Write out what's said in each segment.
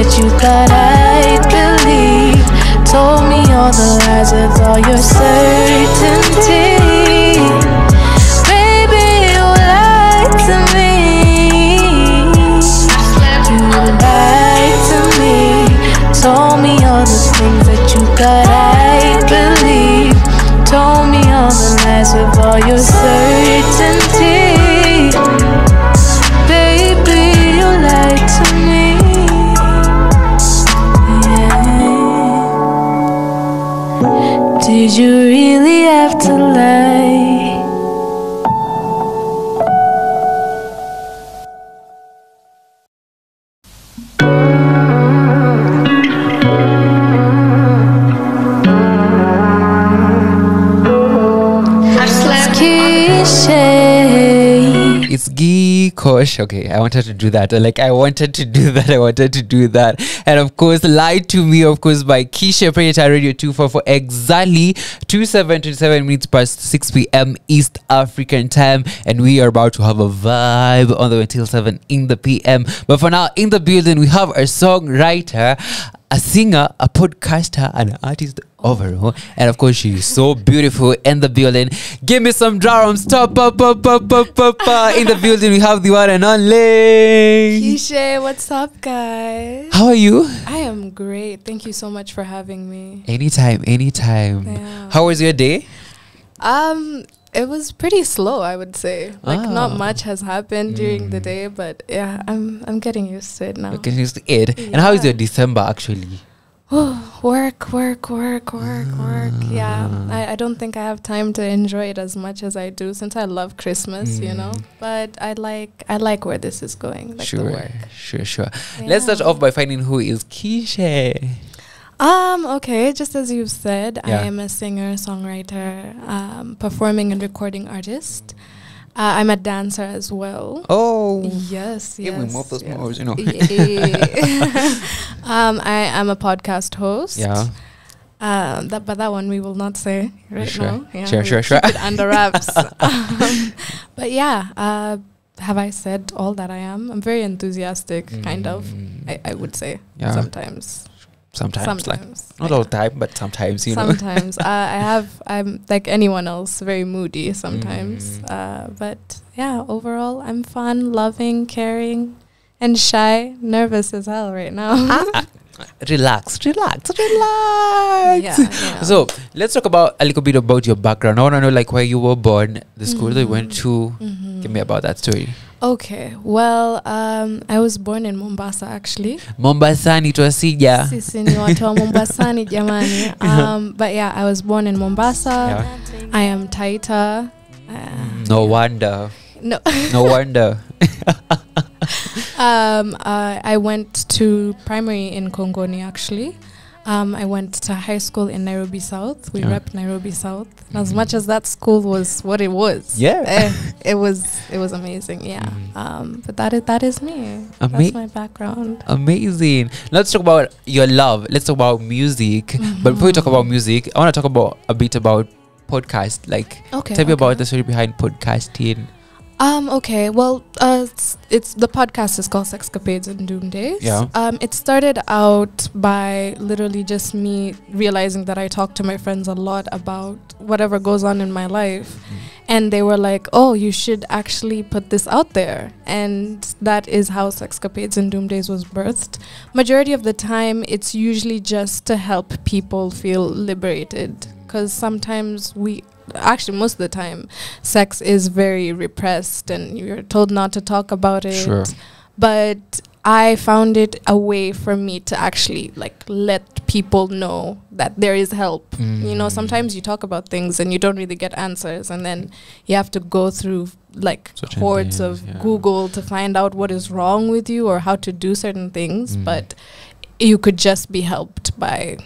that you got, I believe. Told me all the lies with all your certainty. Baby, you lied to me. You lied to me. Told me all the things that you got, I believe. Told me all the lies with all your certainty. Baby, you lied to me. Yeah. Did you really have to lie? It's Gikosh. Okay, I wanted to do that. I wanted to do that. And of course, Lied to Me, of course, by Kiishe, Predator Radio 244, exactly 27 minutes past 6 p.m. East African time. And we are about to have a vibe on the way till 7 in the p.m. But for now, in the building, we have a songwriter, a singer, a podcaster, and an artist overall. And of course, she is so beautiful in the building. Give me some drums. Top up. In the building, we have the one and only Kiishe, what's up, guys? How are you? I am great. Thank you so much for having me. Anytime. Yeah. How was your day? It was pretty slow, I would say. Not much has happened during the day, but yeah, I'm getting used to it now. Okay, used to it. Yeah. And how is your December actually? Work. Yeah, I don't think I have time to enjoy it as much as I do since I love Christmas, you know. But I like where this is going. Like the work. Sure. Yeah. Let's start off by finding who is Kiishe. Okay, just as you've said, I am a singer, songwriter, performing and recording artist. I'm a dancer as well. Oh, yes. Yeah, we move those moves, you know. I am a podcast host. Yeah. But that one we will not say now. Yeah, sure. Keep it under wraps. But yeah, have I said all that I am? I'm very enthusiastic, kind of. I would say sometimes. Sometimes. Not all the time, but sometimes, you know. Sometimes. I'm like anyone else, very moody sometimes. But yeah, overall, I'm fun, loving, caring, and shy. Nervous as hell right now. Relax. Yeah. So, let's talk about a little bit about your background. I want to know where you were born, the school that you went to. Give me about that story. Okay, well, I was born in Mombasa, actually. Mombasani tuasija. Sisi ni watu wa Mombasani jamani. But yeah, I was born in Mombasa. Yeah. I am Taita. No wonder. No wonder. I went to primary in Kongoni, actually. I went to high school in Nairobi South. We repped Nairobi South. And as much as that school was what it was, it was amazing. Yeah. But that is me. That's my background. Amazing. Let's talk about your love. Let's talk about music. But before we talk about music, I want to talk about a bit about podcast. Tell me about the story behind podcasting. Okay, well, it's the podcast is called Sexcapades and Doom Days. Yeah. It started out by literally just me realizing that I talk to my friends a lot about whatever goes on in my life. And they were like, oh, you should actually put this out there. And that is how Sexcapades and Doom Days was birthed. Majority of the time, it's usually just to help people feel liberated. Because sometimes actually most of the time sex is very repressed and you're told not to talk about it. Sure. But I found it a way for me to actually let people know that there is help. You know, sometimes you talk about things and you don't really get answers, and then you have to go through hordes of Google to find out what is wrong with you or how to do certain things. But you could just be helped by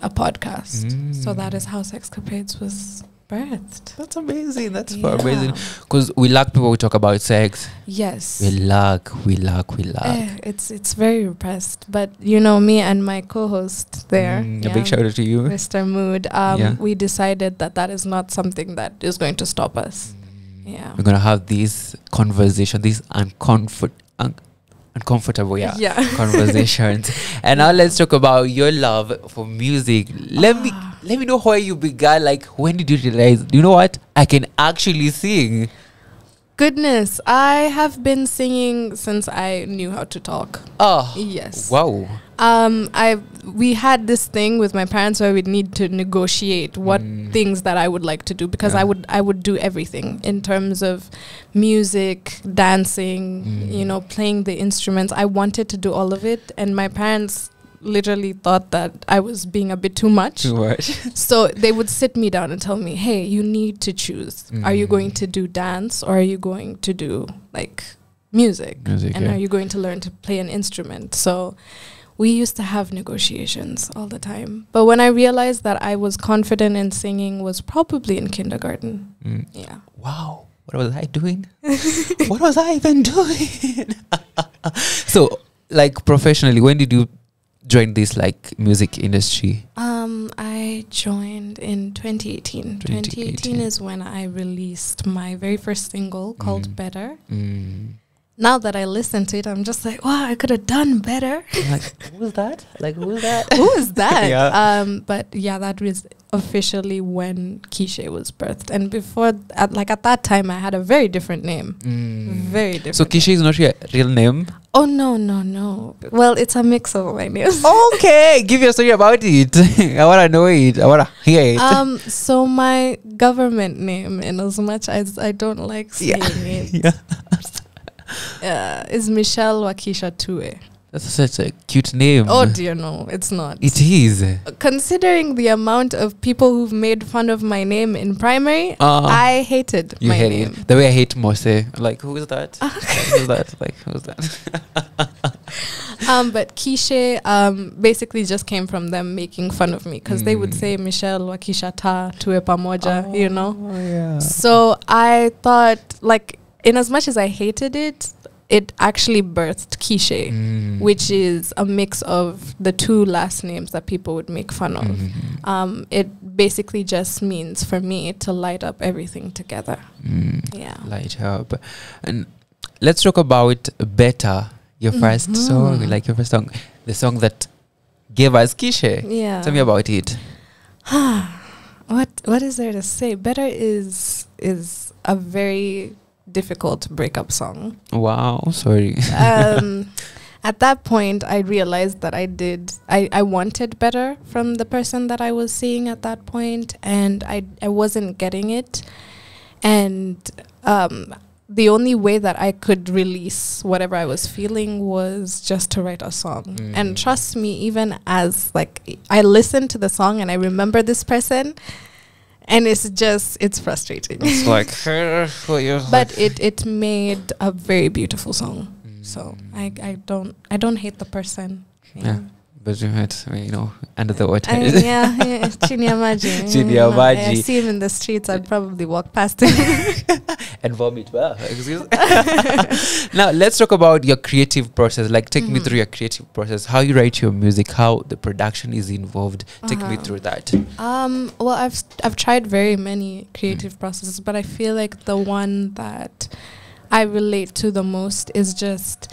a podcast. So that is how Sexcapades was birthed. That's amazing. That's amazing. Because we lack people who talk about sex. Yes. We lack. It's very repressed. But you know, me and my co-host there, a big shout out to you, Mr. Mood. We decided that is not something that is going to stop us. Yeah. We're gonna have this conversation, this uncomfortable, Yeah. conversations. And now let's talk about your love for music. Let me know where you began. Like, when did you realize, you know what, I can actually sing? Goodness, I have been singing since I knew how to talk. Oh, Yes. wow. We had this thing with my parents where we'd need to negotiate what things that I would like to do, because I would do everything in terms of music, dancing, playing the instruments. I wanted to do all of it, and my parents literally thought that I was being a bit too much. So they would sit me down and tell me, hey, you need to choose. Are you going to do dance, or are you going to do like music? And are you going to learn to play an instrument? So we used to have negotiations all the time. But when I realized that I was confident in singing was probably in kindergarten. Yeah. Wow. What was I doing? What was I even doing? So, like, professionally, when did you join this like music industry? I joined in 2018. 2018 is when I released my very first single called Better. Now that I listen to it, I'm just like, wow, I could have done better. Like, who was that? Like, who was that? Who is that? Yeah. But yeah, that was officially when Kiishe was birthed. And before, at that time, I had a very different name. Very different. So Kiishe is not your real name? Oh, no. Well, it's a mix of my names. Okay, give your story about it. I want to know it. I want to hear it. So my government name, in as much as I don't like saying it, is Michelle Wakisha Tue. That's such a cute name. Oh dear, no, it's not. It is. Considering the amount of people who've made fun of my name in primary, I hated my name. It. The way I hate Mose. Like, who is that? Who's that? Like, who's that? But Kiishe basically just came from them making fun of me, because they would say Michelle Wakisha Ta Tue Pamoja, Oh, yeah. So I thought, like, in as much as I hated it, it actually birthed Kiishe, which is a mix of the two last names that people would make fun of. It basically just means for me to light up everything together. Yeah. Light up. And let's talk about Better, your first song, like your first song, the song that gave us Kiishe. Yeah. Tell me about it. What is there to say? Better is a very difficult breakup song. Wow, sorry. At that point, I realized that I wanted better from the person that I was seeing at that point, and I wasn't getting it. And the only way that I could release whatever I was feeling was just to write a song. And trust me, even as like I listen to the song and I remember this person, and it's frustrating. It's like, but it made a very beautiful song. So I don't hate the person. Yeah. But you had, under the water. Chini ya maji. Chini ya maji. I see him in the streets, I'd probably walk past him. And vomit. Well, excuse me. Now, let's talk about your creative process. Like, take me through your creative process. How you write your music, how the production is involved. Take me through that. Well, I've tried very many creative processes, but I feel like the one that I relate to the most is just,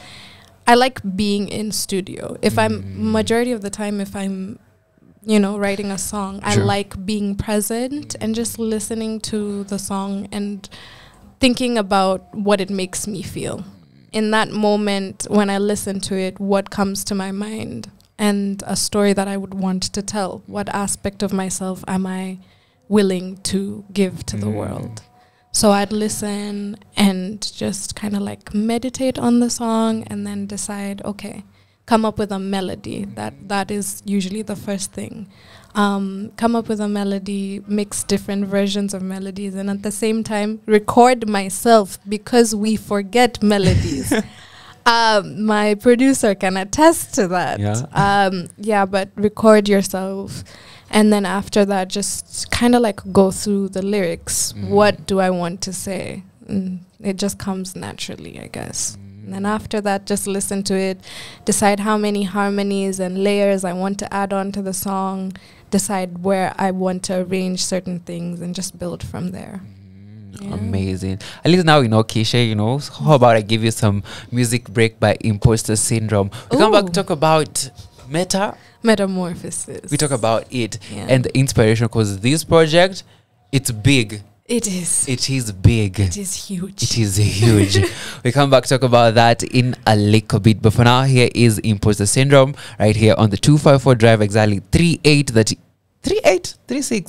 I like being in studio. If majority of the time, if I'm, writing a song, I like being present and just listening to the song and thinking about what it makes me feel. In that moment, when I listen to it, what comes to my mind and a story that I would want to tell. What aspect of myself am I willing to give to the world? So I'd listen and just kind of like meditate on the song and then decide, okay, come up with a melody. That is usually the first thing. Come up with a melody, mix different versions of melodies, and at the same time record myself, because we forget melodies. My producer can attest to that. But record yourself. And then after that, just kind of like go through the lyrics. What do I want to say? It just comes naturally, I guess. And then after that, just listen to it, decide how many harmonies and layers I want to add on to the song, decide where I want to arrange certain things, and just build from there. Yeah. Amazing. At least now you know Kiishe, you know. So how about I give you some music break by Imposter Syndrome? We come back Ooh. to talk about Metamorphosis. we talk about it Yeah. and the inspiration, because this project, it's big. It is. It is big. It is huge. It is huge. We come back to talk about that in a little bit. But for now, here is Imposter Syndrome right here on the 254 drive, exactly 36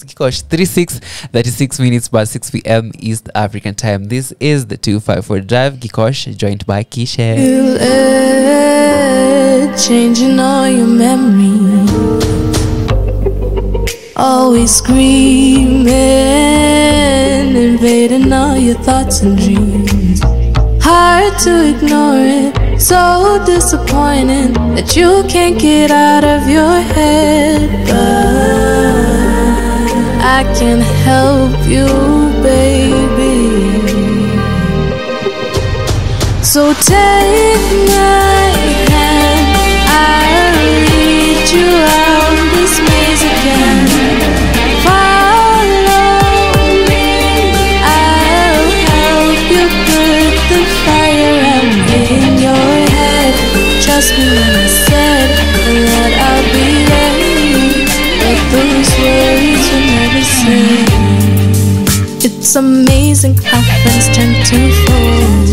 Gikosh, 36 minutes past 6 p.m. East African time. This is the 254 drive, Gikosh, joined by Kiishe. Feel it changing all your memories. Always screaming, invading all your thoughts and dreams. Hard to ignore it, so disappointing that you can't get out of your head. But I can help you, baby. So take my hand, I'll lead you out this maze again. Follow me, I'll help you put the fire out in your head. Trust me when I said that I'll be there, but those words were never said. It's amazing how friends turn to foes.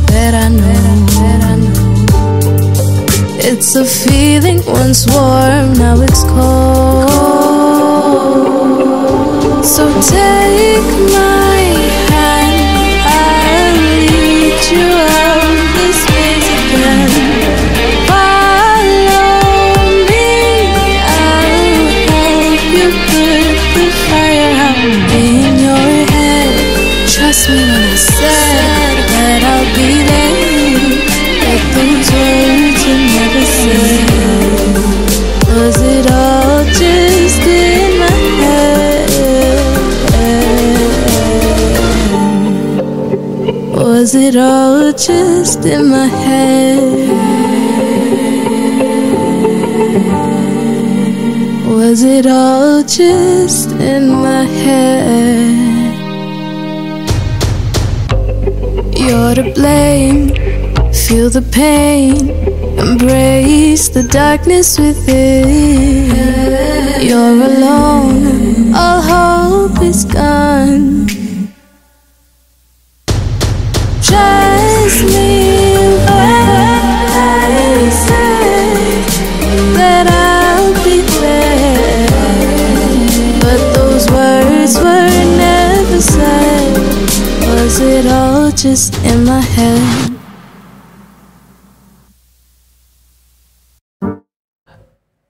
That I know. It's a feeling once warm, now it's cold. So take my hand, I'll lead you out this maze again. Follow me, I'll help you put the fire out in your head. Trust me when I said that I'll be there, but those words were never said. Was it all just in my head? Was it all just in my head? Was it all just in my head? You're to blame, feel the pain, embrace the darkness within. You're alone, all hope is gone. Trust me when I say that I'll be there, but those words were never said. Was it all just in my head?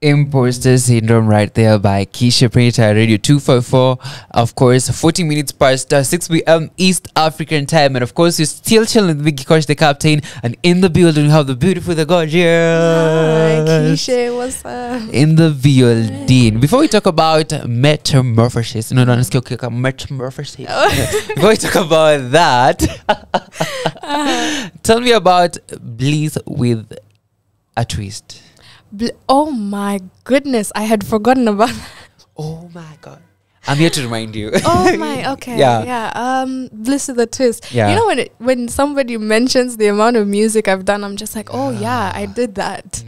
Imposter Syndrome right there by Kiishe Printer Radio 254. Of course, 40 minutes past 6 p.m. East African time. And of course, you're still chilling with Gikosh, the captain. And in the building, we have the beautiful, the gorgeous. Hi, Kiishe, what's up? In the building. Before we talk about metamorphosis, metamorphosis. Before we talk about that, tell me about Bliss with a twist. Oh my goodness, I had forgotten about that. Oh my god. I'm here to remind you. Oh my, okay. Yeah. Bliss with a twist. Yeah. You know, when somebody mentions the amount of music I've done, I'm just like, oh yeah, I did that.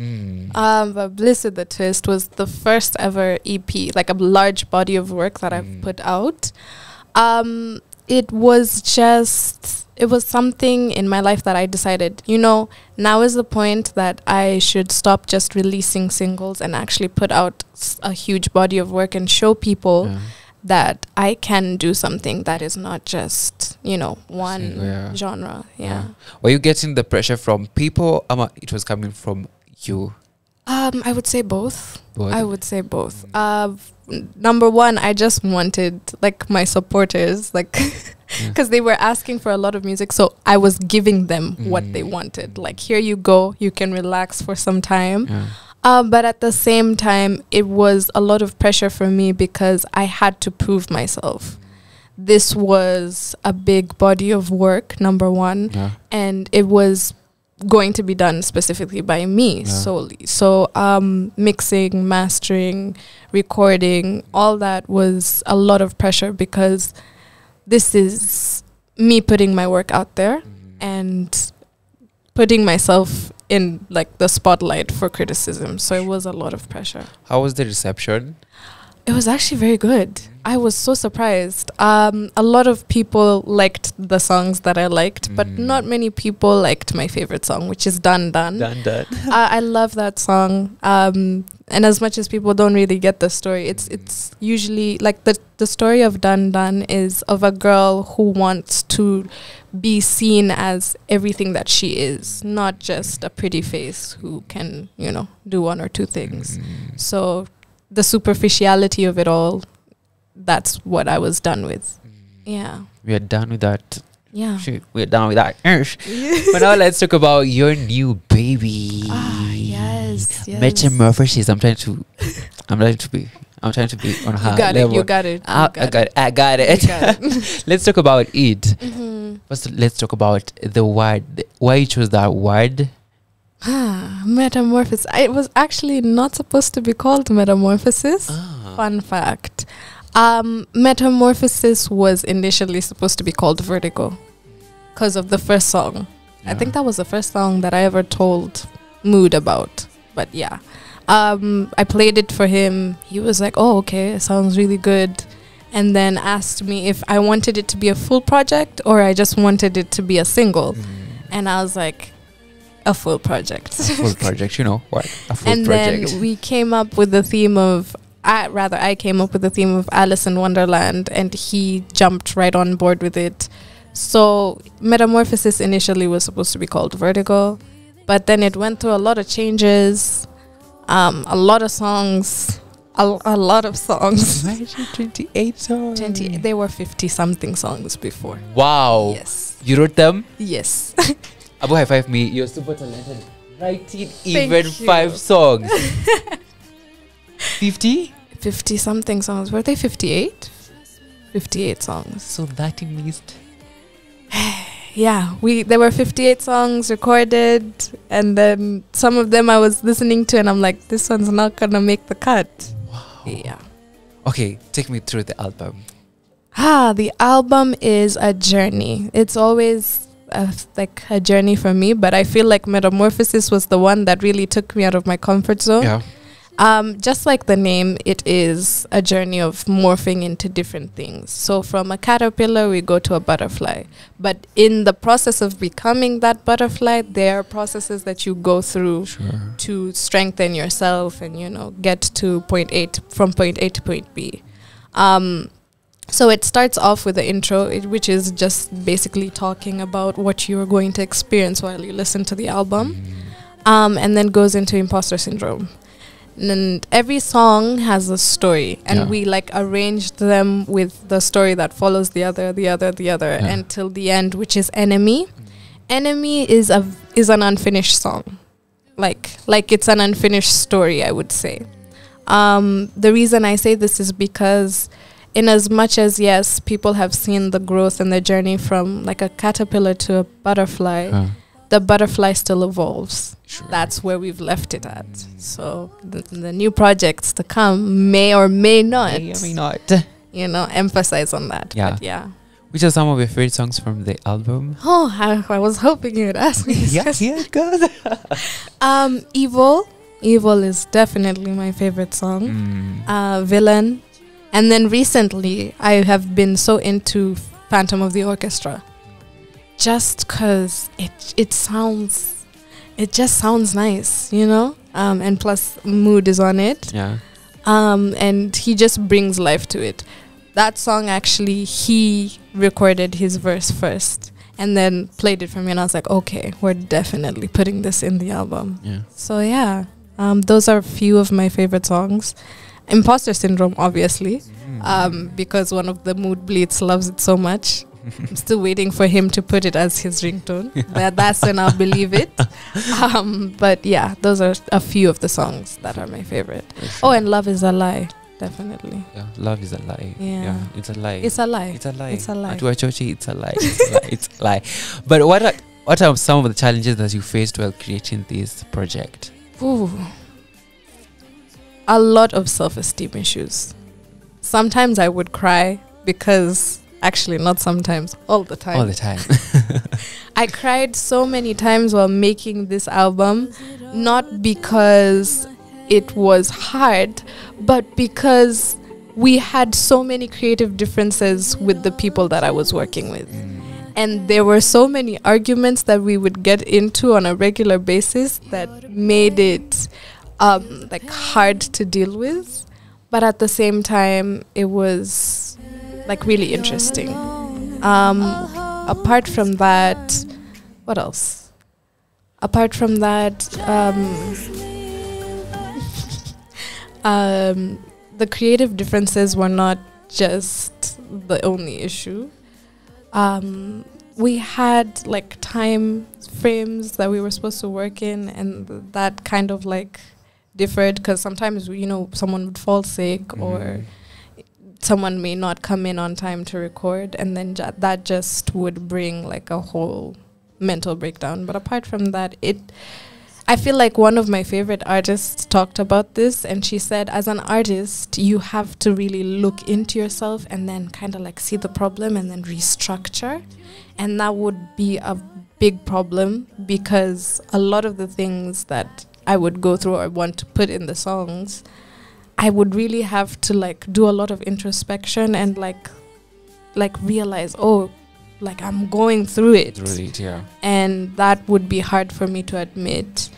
But Bliss with a Twist was the first ever EP, like a large body of work that I've put out. It was something in my life that I decided, now is the point that I should stop just releasing singles and actually put out a huge body of work and show people that I can do something that is not just, one genre. Yeah. Were you getting the pressure from people? It was coming from you. I would say both. I would say both. Number one, I just wanted my supporters, because they were asking for a lot of music, so I was giving them what they wanted. Here you go, you can relax for some time. But at the same time, it was a lot of pressure for me because I had to prove myself. This was a big body of work, number one, and it was going to be done specifically by me solely. So mixing, mastering, recording, all that was a lot of pressure because this is me putting my work out there and putting myself in like the spotlight for criticism. So it was a lot of pressure. How was the reception? It was actually very good. I was so surprised. A lot of people liked the songs that I liked, but not many people liked my favorite song, which is Dun Dun. Done. I love that song. And as much as people don't really get the story, it's usually like the story of Dun Dun is of a girl who wants to be seen as everything that she is, not just a pretty face who can, do one or two things. So the superficiality of it all, that's what I was done with. Yeah. We are done with that. Yeah. Shit, we're done with that. But now let's talk about your new baby. Yes. Metamorphosis. I'm trying to be on her level. You got it. I got it. You got it. Let's talk about it. First, let's talk about the word. Why you chose that word? Metamorphosis. It was actually not supposed to be called Metamorphosis. Fun fact. Metamorphosis was initially supposed to be called Vertigo because of the first song. Yeah. I think that was the first song that I ever told Mood about. But yeah, I played it for him. He was like, oh, okay, it sounds really good. And then asked me if I wanted it to be a full project or I just wanted it to be a single. And I was like, a full project. Full project, what? A full and project. then we came up with the theme of, I came up with the theme of Alice in Wonderland, and he jumped right on board with it. So Metamorphosis initially was supposed to be called Vertigo, but then it went through a lot of changes, a lot of songs. Imagine 28 songs. There were 50-something songs before. Wow. Yes. You wrote them? Yes. Abu, high five me. You're super talented. Writing Thank even you. 5 songs. 50? 50-something songs. Were they 58? 58 songs. So that missed. Yeah, there were 58 songs recorded, and then some of them I was listening to and I'm like, this one's not gonna make the cut. Wow. Yeah. Okay, take me through the album. The album is a journey. It's always like a journey for me, but I feel like Metamorphosis was the one that really took me out of my comfort zone. Yeah. Just like the name, it is a journey of morphing into different things. So from a caterpillar, we go to a butterfly. But in the process of becoming that butterfly, there are processes that you go through to strengthen yourself and, get to point A to point B. So it starts off with the intro, which is just basically talking about what you're going to experience while you listen to the album, and then goes into imposter syndrome. And every song has a story, and we arranged them with the story that follows the other until the end, which is Enemy. Enemy is an unfinished song, like it's an unfinished story, I would say. The reason I say this is because, in as much as, yes, people have seen the growth and the journey from like a caterpillar to a butterfly, the butterfly still evolves. That's where we've left it at. So the new projects to come may or may not, emphasize on that. Yeah. But yeah. Which are some of your favorite songs from the album? Oh, I was hoping you would ask me. Here it goes. Evil is definitely my favorite song. Villain. And then recently, I have been so into Phantom of the Orchestra, just because it just sounds nice, and plus Mood is on it. Yeah. And he just brings life to it. That song, actually, he recorded his verse first and then played it for me, and I was like, okay, we're definitely putting this in the album. Yeah. So yeah, those are a few of my favorite songs. Imposter Syndrome, obviously, because one of the Mood Bleats loves it so much. I'm still waiting for him to put it as his ringtone. That's when I'll believe it. But yeah, those are a few of the songs that are my favorite. Oh, and Love Is a Lie, definitely. Yeah, Love Is a Lie. Yeah. It's a lie. It's a lie. It's a lie. It's a lie. It's a lie. It's a lie. But what are some of the challenges that you faced while creating this project? Ooh. A lot of self-esteem issues. Sometimes I would cry because Actually, not sometimes, all the time. All the time. I cried so many times while making this album, not because it was hard, but because we had so many creative differences with the people that I was working with. And there were so many arguments that we would get into on a regular basis that made it like hard to deal with. But at the same time, it was like really interesting. Apart from that, what else? Apart from that, the creative differences were not just the only issue. We had like time frames that we were supposed to work in, and that kind of like differed because sometimes, you know, someone would fall sick or someone may not come in on time to record, and then that just would bring like a whole mental breakdown. But apart from that, I feel like one of my favorite artists talked about this, and she said, as an artist, you have to really look into yourself and then kind of like see the problem and then restructure. And that would be a big problem because a lot of the things that I would go through or want to put in the songs, I would really have to like do a lot of introspection and like realize, oh, like I'm going through it. Yeah. And that would be hard for me to admit,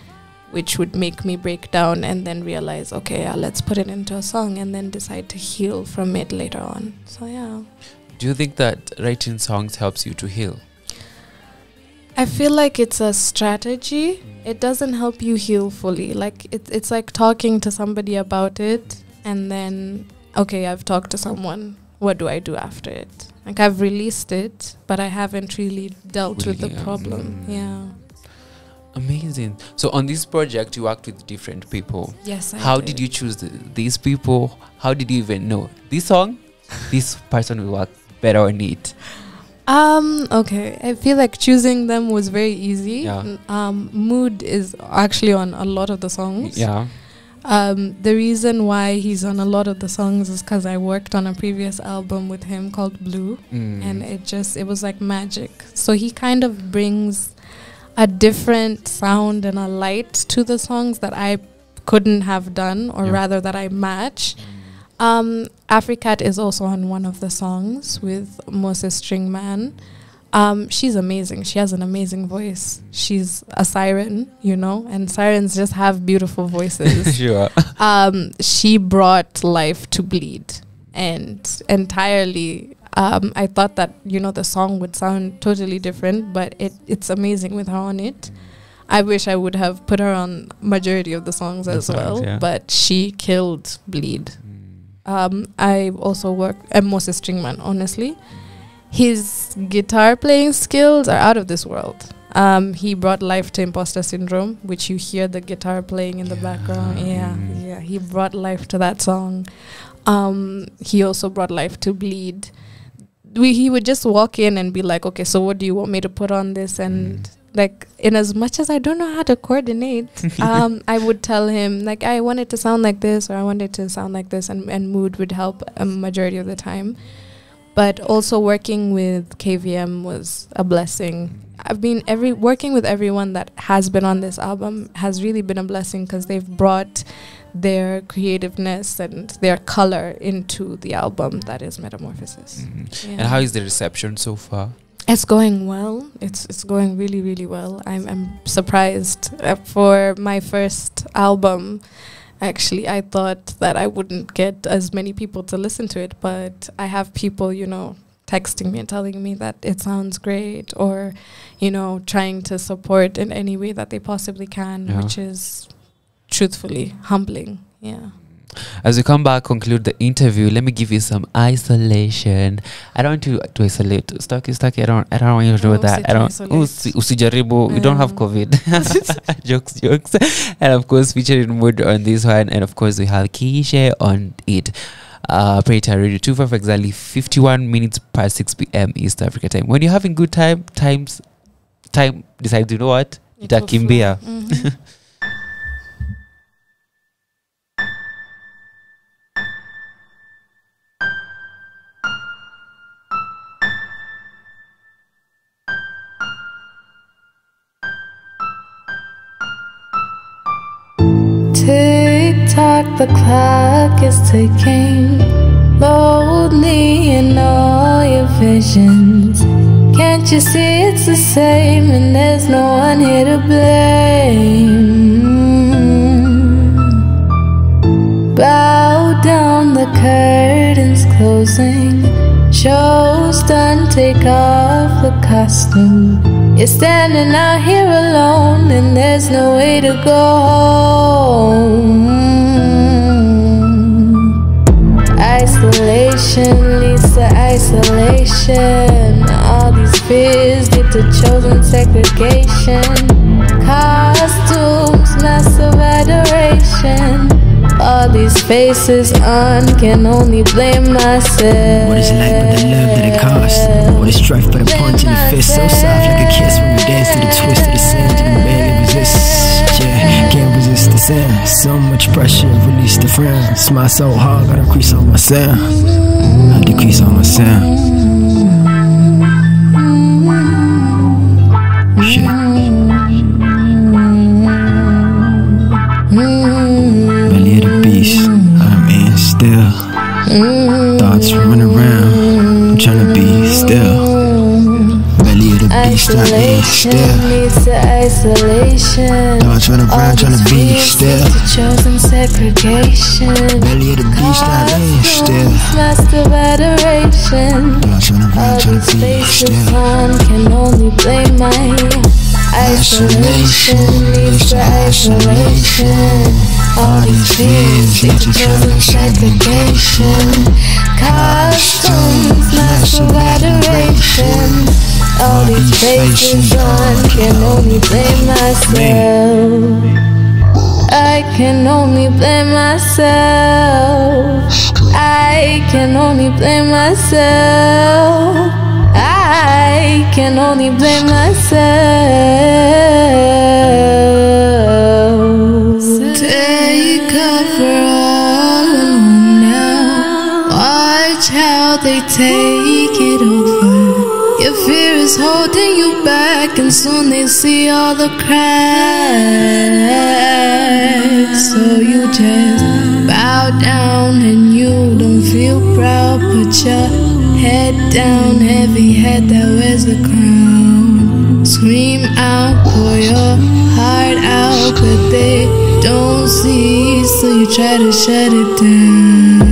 which would make me break down and then realize, okay, let's put it into a song and then decide to heal from it later on. So yeah. Do you think that writing songs helps you to heal? I feel like it's a strategy. It doesn't help you heal fully. Like it's like talking to somebody about it and then, okay, I've talked to someone. What do I do after it? Like I've released it, but I haven't really dealt with the problem. Yeah. Amazing. So on this project, you worked with different people. Yes, I How did. did you choose these people? How did you even know this song? This person will work better on it. Okay. I feel like choosing them was very easy. Yeah. Mood is actually on a lot of the songs. Yeah. The reason why he's on a lot of the songs is because I worked on a previous album with him called Blue, and it was like magic. So he kind of brings a different sound and a light to the songs that I couldn't have done, or rather that I match. Africat is also on one of the songs with Moses Stringman. She's amazing. She has an amazing voice. She's a siren, you know, and sirens just have beautiful voices. Sure. She brought life to Bleed, and entirely I thought that, you know, the song would sound totally different, but it's amazing with her on it. I wish I would have put her on majority of the songs as well, but she killed Bleed. I also work at Moses Stringman, honestly. His guitar playing skills are out of this world. He brought life to Imposter Syndrome, which you hear the guitar playing in the background. Yeah, he brought life to that song. He also brought life to Bleed. He would just walk in and be like, okay, so what do you want me to put on this? And like, in as much as I don't know how to coordinate, I would tell him, like, I want it to sound like this, or I want it to sound like this, and mood would help a majority of the time. But also working with KVM was a blessing. I've been working with everyone that has been on this album has really been a blessing, because they've brought their creativeness and their color into the album that is Metamorphosis. And how is the reception so far? It's going well. It's going really, really well. I'm surprised. For my first album, actually, I thought that I wouldn't get as many people to listen to it, but I have people, you know, texting me and telling me that it sounds great, or, you know, trying to support in any way that they possibly can, which is truthfully humbling. Yeah. As we come back, conclude the interview, let me give you some isolation. I don't want to isolate. Stucky. I don't want you to do that. I don't. Usijaribu. We don't have COVID. Jokes. And of course, featuring Mood on this one, and of course we have Kiishe on it. Predator Radio 2 for exactly 51 minutes past 6 p.m. East Africa time. When you're having good time decides, you know what? Itakimbia. tock, the clock is ticking. Load me in all your visions. Can't you see it's the same and there's no one here to blame? Bow down, the curtains closing. Show's done, take off the costume. You're standing out here alone and there's no way to go home. Isolation leads to isolation. All these fears lead to chosen segregation. Costumes, massive adoration. All these faces on, can only blame myself. What is life but the love that it costs? What is strife but a punch in the fist? So soft like a kiss when we dance to the twist of the sound. You can barely resist, yeah, can't resist the sound. So much pressure, release the frown. Smile so hard, gotta increase on my sound. I decrease on my sound. Shit. Belly of the beast, I'm in still. Thoughts run around, I'm tryna be still. Belly of the beast, I'm in still. Thoughts run around, tryna be still. Chosen segregation. Belly of the beast, I'm in still. Massive adoration. Thoughts run around, tryna be Faces still. on, can only blame my isolation leads to isolation. All these fears lead to chosen segregation. Costumes, massive adoration. All these faces on, can only blame myself. I can only blame myself. I can only blame myself. I can only blame myself. Take cover all alone now. Watch how they take it over. Your fear is holding you back, and soon they see all the cracks. So you just bow down and you don't feel proud. Put your head down, heavy head that wears the crown. Scream out, pour your heart out, but they don't see, so you try to shut it down.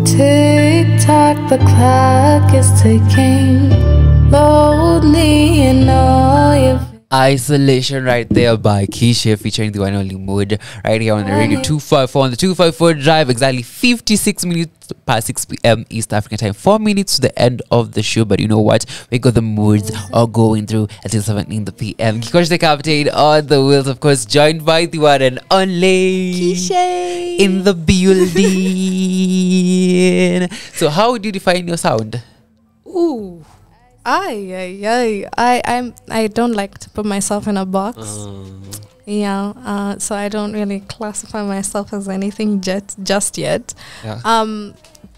Tick-tock, the clock is ticking. Load me in all your Isolation right there by Kiishe featuring the one and only Mood right here on the radio 254 on the 254 drive. Exactly 56 minutes past 6 p.m. East African time, 4 minutes to the end of the show. But you know what, we got the moods all going through until 7 in the p.m. Gikosh the captain on the wheels, of course, joined by the one and only Kiishe in the building. So how would you define your sound? Ooh. I don't like to put myself in a box. So I don't really classify myself as anything just yet. Yeah.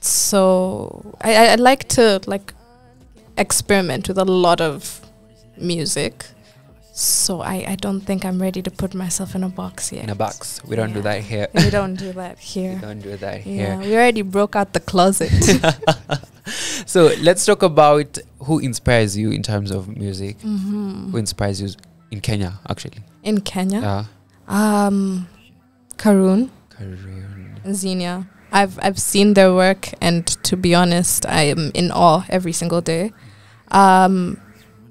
So I like to experiment with a lot of music. So I don't think I'm ready to put myself in a box yet. In a box. We don't do that here. We don't do that here. We don't do that Yeah, here. we already broke out the closet. So let's talk about who inspires you in terms of music. Mm-hmm. Who inspires you in Kenya, actually? In Kenya, Yeah. Karun, Karun. Xenia. I've seen their work, and to be honest, I am in awe every single day.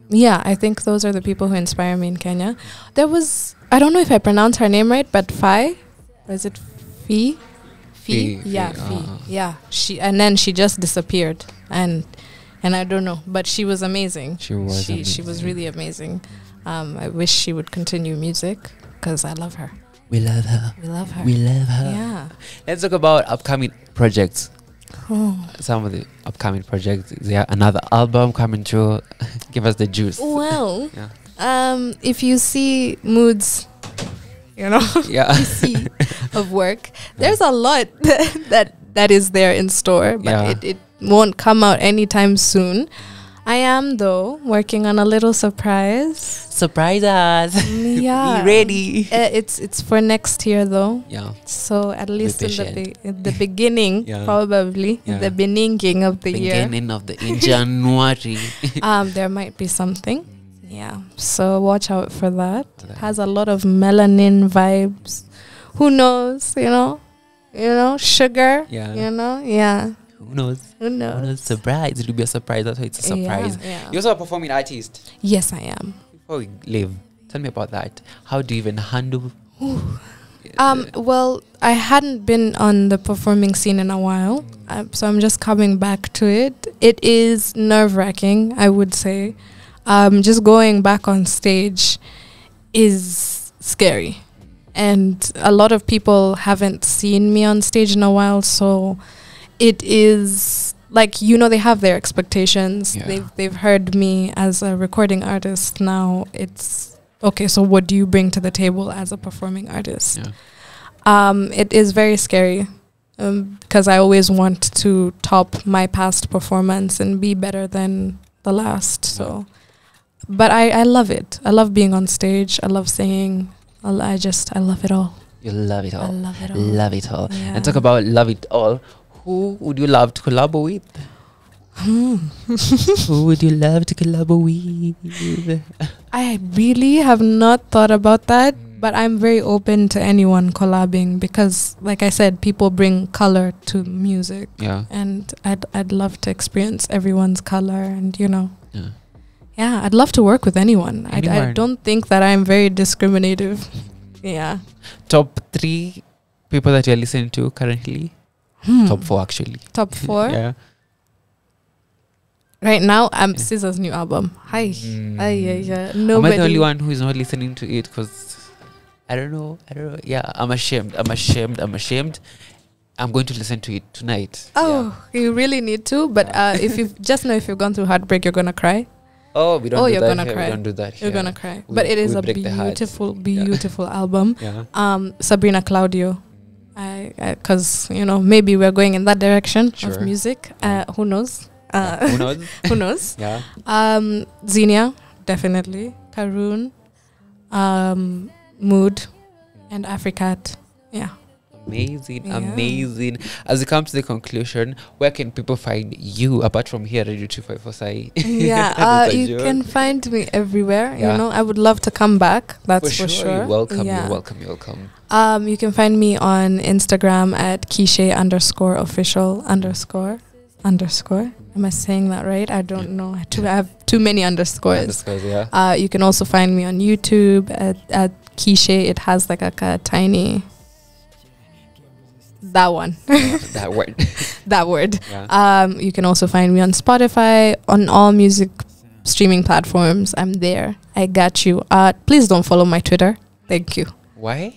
Yeah, I think those are the people who inspire me in Kenya. There was, I don't know if I pronounce her name right, but Fi, or is it Fi? Fi, Yeah, Fi, Fi. Yeah, then she just disappeared, and I don't know, but she was amazing. She was She was really amazing. I wish she would continue music because I love her. We love her. We love her. We love her. Yeah. Let's talk about upcoming projects. Oh. Some of the upcoming projects. Is there another album coming through? Give us the juice. Well, Yeah. if you see moods, Yeah. PC of work, there's a lot that is there in store, but Yeah. it won't come out anytime soon. I am, though, working on a little surprise. Surprise us. Yeah. Be ready. It's for next year, though. Yeah. So at least in the patient. beginning, Yeah. probably Yeah. the beginning of the year, Beginning of the in January. there might be something. Yeah. So watch out for that. For that. Has a lot of melanin vibes. Who knows? You know, sugar. Yeah. Yeah. Who knows? Who knows? Surprise. It will be a surprise. That's why it's a surprise. Yeah. You're also a performing artist. Yes, I am. Before we leave, tell me about that. How do you even handle? Well, I hadn't been on the performing scene in a while, so I'm just coming back to it. It is nerve-wracking, I would say. Just going back on stage is scary. And a lot of people haven't seen me on stage in a while, so it is like, they have their expectations. Yeah. They've heard me as a recording artist. Now it's okay, so what do you bring to the table as a performing artist? Yeah. It is very scary because I always want to top my past performance and be better than the last. So, but I love it. I love being on stage. I love singing. I love it all. You love it all. I love it all. Love it all. Yeah. And talk about love it all. Who would you love to collaborate with? Who would you love to collaborate with? I really have not thought about that, but I'm very open to anyone collabing because, like I said, people bring color to music. Yeah. And I'd love to experience everyone's color, and Yeah. yeah, I'd love to work with anyone. I Anyone. don't think that I'm very discriminative. Yeah. Top 3 people that you're listening to currently? Top 4 actually. Top 4. Yeah. Right now, SZA's new album. Hi. Yeah. Am Nobody. I the only one who is not listening to it? Because I don't know. Yeah, I'm ashamed. I'm going to listen to it tonight. Oh, you really need to. But if you've gone through heartbreak, you're gonna cry. Oh, we don't do you're that gonna here. cry. We don't do that here. You're gonna cry. We- But it is we a break the heart. beautiful album. Yeah. Sabrina Claudio. Because maybe we're going in that direction Sure. of music. Who knows? Who knows? Who knows? Yeah. Xenia, definitely. Karun, Mood, and Africat. Yeah. Amazing. As we come to the conclusion, where can people find you apart from here, Radio 254 Sai? Yeah, That's a you joke. can find me everywhere. Yeah. I would love to come back. That's for sure. You're welcome. Yeah. You're welcome. You can find me on Instagram at Kiishe_official_. Am I saying that right? I don't know. I have too many underscores. Yeah. You can also find me on YouTube at Kiishe. It has like a tiny... That one. That word. That word. Yeah. You can also find me on Spotify, on all music streaming platforms. I'm there. I got you. Please don't follow my Twitter. Thank you. Why?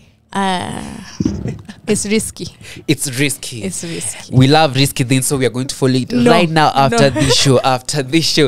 It's risky. It's risky. It's risky. We love risky things, so we are going to follow it No, right now after no. this show.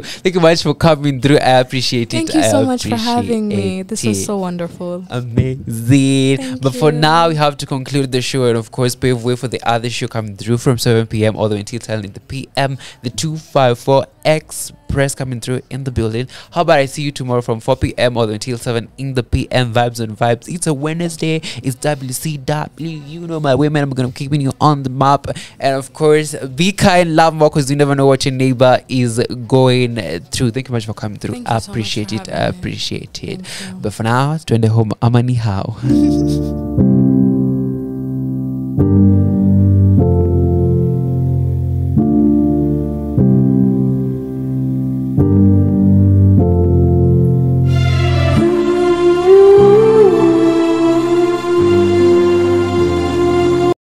Thank you much for coming through. I appreciate it. Thank you I so much for having me. appreciate This was it. so wonderful. Amazing. Thank But for you. now, we have to conclude the show and, of course, pave way for the other show coming through from 7 p.m. all the way until 10 in the p.m. The 254 Express. Press coming through in the building. How about I see you tomorrow from 4 p.m. all the way until 7 in the PM. Vibes and Vibes. It's a Wednesday. It's WCW. You know my women. I'm going to keep you on the map. And of course, be kind, love more, because you never know what your neighbor is going through. Thank you much for coming through. I appreciate it. I appreciate it. But for now, twende home. Amani how.